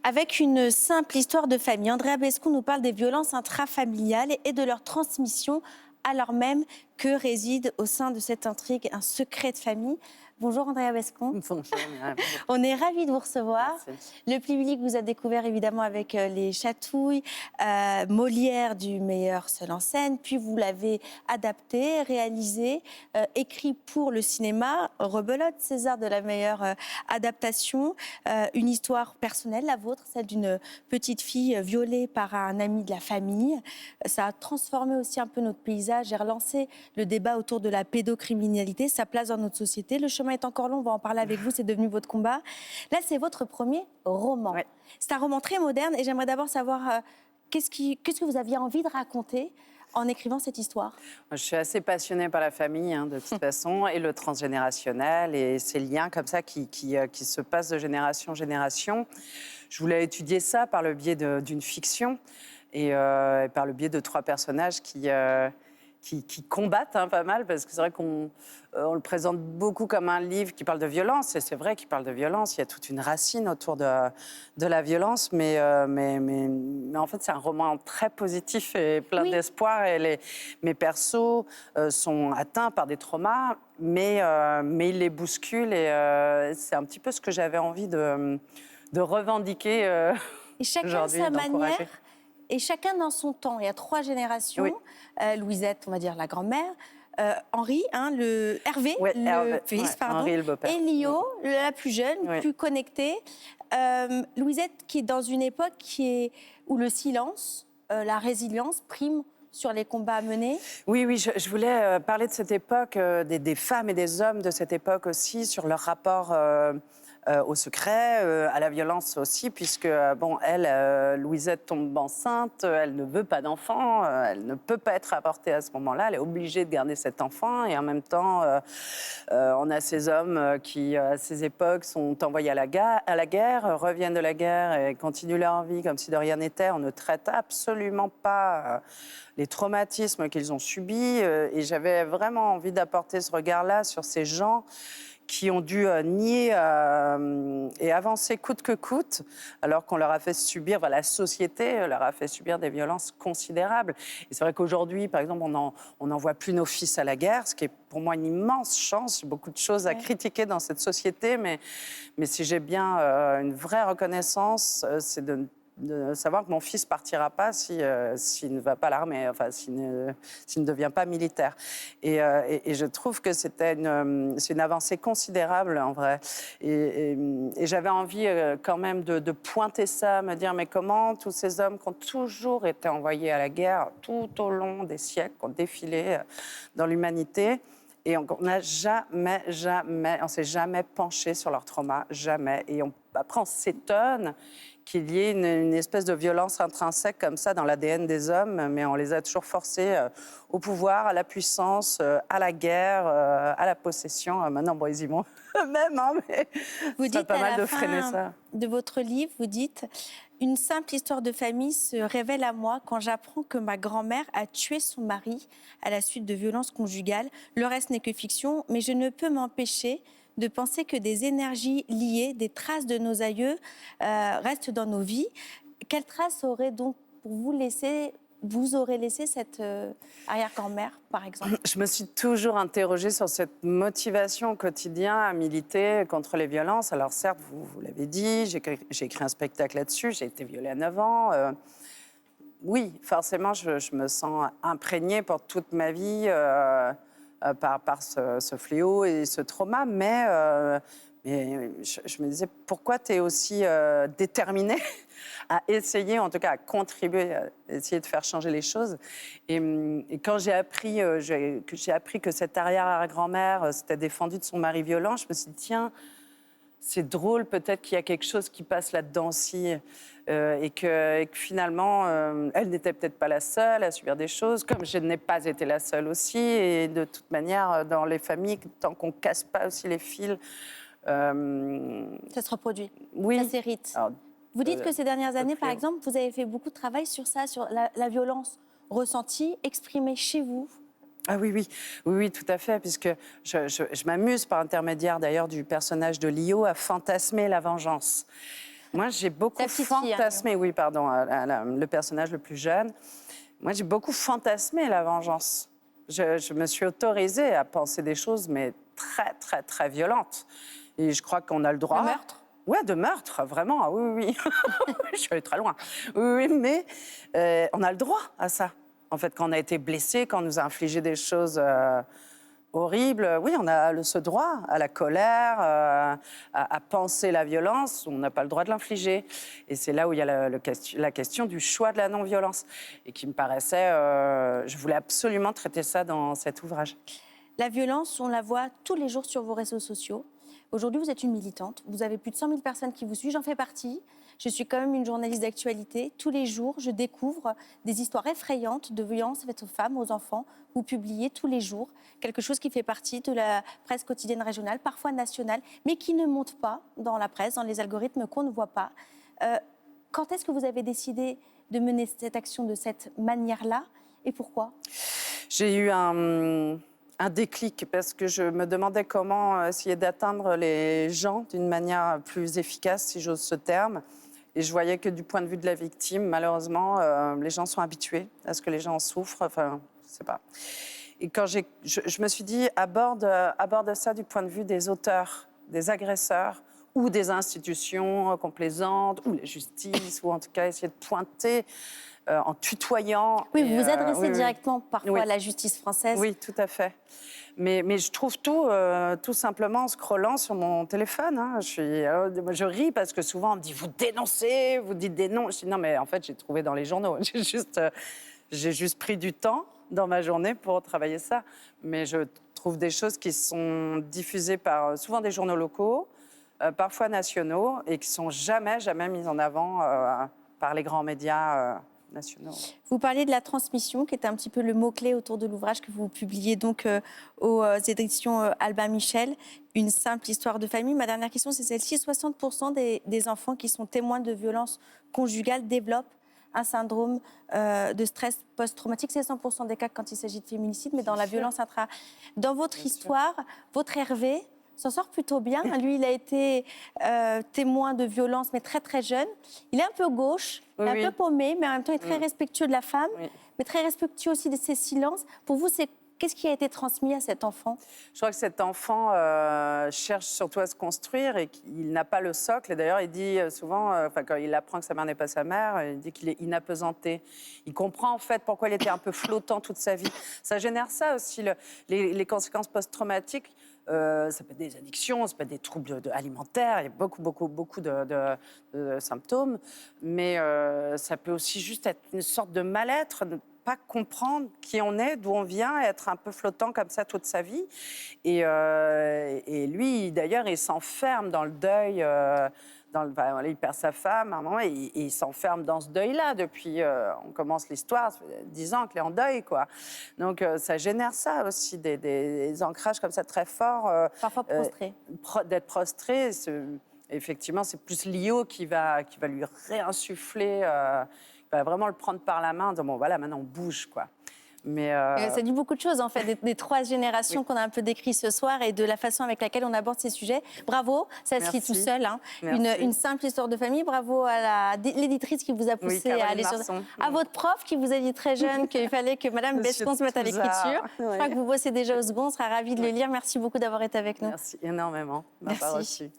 Avec une simple histoire de famille, Andrea Bescon nous parle des violences intrafamiliales et de leur transmission, alors même que réside au sein de cette intrigue un secret de famille. Bonjour Andrea Bescon. Bonjour, Myriam. On est ravis de vous recevoir. Merci. Le public vous a découvert évidemment avec Les Chatouilles, Molière du meilleur seul en scène, puis vous l'avez adapté, réalisé, écrit pour le cinéma, Rebelote, César de la meilleure adaptation, une histoire personnelle, la vôtre, celle d'une petite fille violée par un ami de la famille. Ça a transformé aussi un peu notre paysage et relancé le débat autour de la pédocriminalité, sa place dans notre société. Le chemin est encore long, on va en parler avec vous, c'est devenu votre combat. Là, c'est votre premier roman. Ouais. C'est un roman très moderne et j'aimerais d'abord savoir qu'est-ce que vous aviez envie de raconter en écrivant cette histoire. Je suis assez passionnée par la famille, de toute façon, et le transgénérationnel, et ces liens comme ça qui se passent de génération en génération. Je voulais étudier ça par le biais d'une fiction et par le biais de 3 personnages qui combattent pas mal, parce que c'est vrai qu'on le présente beaucoup comme un livre qui parle de violence, et c'est vrai qu'il parle de violence, il y a toute une racine autour de la violence, mais en fait c'est un roman très positif et plein d'espoir, et mes persos sont atteints par des traumas, mais ils les bousculent, et c'est un petit peu ce que j'avais envie de revendiquer et chacun aujourd'hui, sa manière. Et chacun dans son temps. Il y a 3 générations. Oui. Louisette, on va dire la grand-mère. Henri, le Hervé, le fils, pardon. Henri, le beau-père. Et Lio, la plus jeune, plus connectée. Louisette, qui est dans une époque où le silence, la résilience prime sur les combats à mener. Oui, je voulais parler de cette époque, des femmes et des hommes de cette époque aussi, sur leur rapport au secret, à la violence aussi, puisque, Louisette tombe enceinte, elle ne veut pas d'enfant, elle ne peut pas être avortée à ce moment-là, elle est obligée de garder cet enfant, et en même temps, on a ces hommes qui, à ces époques, sont envoyés à la guerre, reviennent de la guerre et continuent leur vie comme si de rien n'était. On ne traite absolument pas les traumatismes qu'ils ont subis, et j'avais vraiment envie d'apporter ce regard-là sur ces gens qui ont dû nier et avancer coûte que coûte, alors qu'on leur a fait subir, la société leur a fait subir des violences considérables. Et c'est vrai qu'aujourd'hui, par exemple, on n'envoie plus nos fils à la guerre, ce qui est pour moi une immense chance. J'ai beaucoup de choses à critiquer dans cette société, mais si j'ai bien une vraie reconnaissance, c'est de savoir que mon fils partira pas s'il ne va pas à l'armée, s'il ne devient pas militaire. Et je trouve que c'est une avancée considérable, en vrai. Et j'avais envie quand même de pointer ça, me dire, mais comment tous ces hommes qui ont toujours été envoyés à la guerre tout au long des siècles, qui ont défilé dans l'humanité, et on s'est jamais penché sur leur trauma, jamais. Et après, on s'étonne qu'il y ait une espèce de violence intrinsèque comme ça dans l'ADN des hommes, mais on les a toujours forcés au pouvoir, à la puissance, à la guerre, à la possession. Maintenant, ils y vont eux-mêmes, mais vous dites pas mal de freiner ça. De votre livre, vous dites « Une simple histoire de famille se révèle à moi quand j'apprends que ma grand-mère a tué son mari à la suite de violences conjugales. Le reste n'est que fiction, mais je ne peux m'empêcher de penser que des énergies liées, des traces de nos aïeux restent dans nos vies. » Quelles traces aurait donc pour vous aurez laissé cette arrière-grand-mère, par exemple? Je me suis toujours interrogée sur cette motivation au quotidien à militer contre les violences. Alors certes, vous l'avez dit, j'ai écrit un spectacle là-dessus, j'ai été violée à 9 ans. Oui, forcément, je me sens imprégnée pour toute ma vie par ce fléau et ce trauma, mais je me disais, pourquoi tu es aussi déterminée à essayer, en tout cas à contribuer, à essayer de faire changer les choses. Et quand j'ai appris que cette arrière-grand-mère s'était défendue de son mari violent, je me suis dit, tiens, c'est drôle, peut-être qu'il y a quelque chose qui passe là-dedans aussi, et que finalement, elle n'était peut-être pas la seule à subir des choses, comme je n'ai pas été la seule aussi, et de toute manière, dans les familles, tant qu'on ne casse pas aussi les fils... ça se reproduit, oui. Ça s'hérite. Alors, vous dites que ces dernières années, par exemple, vous avez fait beaucoup de travail sur ça, sur la violence ressentie, exprimée chez vous. Ah oui, tout à fait, puisque je m'amuse par intermédiaire d'ailleurs du personnage de Lio à fantasmer la vengeance. Moi, j'ai beaucoup La petite fille, hein. fantasmé, oui, pardon, le personnage le plus jeune. Moi, j'ai beaucoup fantasmé la vengeance. Je me suis autorisée à penser des choses, mais très, très, très violentes. Et je crois qu'on a le droit. Le meurtre? Ouais, de meurtre, vraiment, ah oui, oui, oui. Je suis allée très loin. Oui, oui, mais on a le droit à ça. En fait, quand on a été blessé, quand on nous a infligé des choses horribles, oui, on a ce droit à la colère, à penser la violence, on n'a pas le droit de l'infliger. Et c'est là où il y a la question du choix de la non-violence. Et qui me paraissait, je voulais absolument traiter ça dans cet ouvrage. La violence, on la voit tous les jours sur vos réseaux sociaux. Aujourd'hui, vous êtes une militante. Vous avez plus de 100 000 personnes qui vous suivent. J'en fais partie. Je suis quand même une journaliste d'actualité. Tous les jours, je découvre des histoires effrayantes de violences faites aux femmes, aux enfants. Vous publiez tous les jours quelque chose qui fait partie de la presse quotidienne régionale, parfois nationale, mais qui ne monte pas dans la presse, dans les algorithmes qu'on ne voit pas. Quand est-ce que vous avez décidé de mener cette action de cette manière-là et pourquoi? J'ai eu un déclic parce que je me demandais comment essayer d'atteindre les gens d'une manière plus efficace, si j'ose ce terme. Et je voyais que du point de vue de la victime, malheureusement, les gens sont habitués à ce que les gens souffrent. Enfin, je sais pas. Et quand je me suis dit, aborde ça du point de vue des auteurs, des agresseurs, ou des institutions complaisantes, ou la justice, ou en tout cas essayer de pointer en tutoyant. Oui, vous vous adressez oui, directement parfois oui. à la justice française. Oui, tout à fait. Mais je trouve tout simplement en scrollant sur mon téléphone. Hein. Je ris parce que souvent on me dit, vous dénoncez, vous dites des noms. Je dis, non, mais en fait, j'ai trouvé dans les journaux. J'ai juste pris du temps dans ma journée pour travailler ça. Mais je trouve des choses qui sont diffusées par souvent des journaux locaux, parfois nationaux, et qui sont jamais mises en avant par les grands médias nationaux. Vous parliez de la transmission, qui est un petit peu le mot-clé autour de l'ouvrage que vous publiez donc aux éditions Albin Michel, Une simple histoire de famille. Ma dernière question, c'est celle-ci. 60% des enfants qui sont témoins de violences conjugales développent un syndrome de stress post-traumatique. C'est 100% des cas quand il s'agit de féminicide, mais dans la violence intra. Dans votre histoire, votre Hervé s'en sort plutôt bien. Lui, il a été témoin de violence, mais très très jeune. Il est un peu gauche, Oui, un oui. peu paumé, mais en même temps, il est très respectueux de la femme, Oui. mais très respectueux aussi de ses silences. Pour vous, qu'est-ce qui a été transmis à cet enfant? Je crois que cet enfant cherche surtout à se construire et qu'il n'a pas le socle. Et d'ailleurs, il dit souvent, quand il apprend que sa mère n'est pas sa mère, il dit qu'il est inapesanté. Il comprend en fait pourquoi il était un peu flottant toute sa vie. Ça génère ça aussi, les conséquences post-traumatiques. Ça peut être des addictions, ça peut être des troubles alimentaires, il y a beaucoup de symptômes. Mais ça peut aussi juste être une sorte de mal-être, de ne pas comprendre qui on est, d'où on vient, être un peu flottant comme ça toute sa vie. Et lui, d'ailleurs, il s'enferme dans le deuil. Il perd sa femme à un moment et il s'enferme dans ce deuil-là depuis. On commence l'histoire, ça fait 10 ans qu'il est en deuil, quoi. Donc ça génère ça aussi, des ancrages comme ça très forts. Parfois prostré. D'être prostré, effectivement, c'est plus Lio qui va lui réinsuffler, qui va vraiment le prendre par la main, en disant, bon voilà, maintenant on bouge, quoi. Mais Ça dit beaucoup de choses, en fait, des trois générations qu'on a un peu décrites ce soir et de la façon avec laquelle on aborde ces sujets. Bravo, ça se lit tout seul. Hein. Une simple histoire de famille. Bravo à l'éditrice qui vous a poussé à aller sur... À votre prof qui vous a dit très jeune qu'il fallait que Madame Bescon se mette à l'écriture. Je crois que vous bossez déjà au second. On sera ravis de le lire. Merci beaucoup d'avoir été avec nous. Merci énormément. Merci.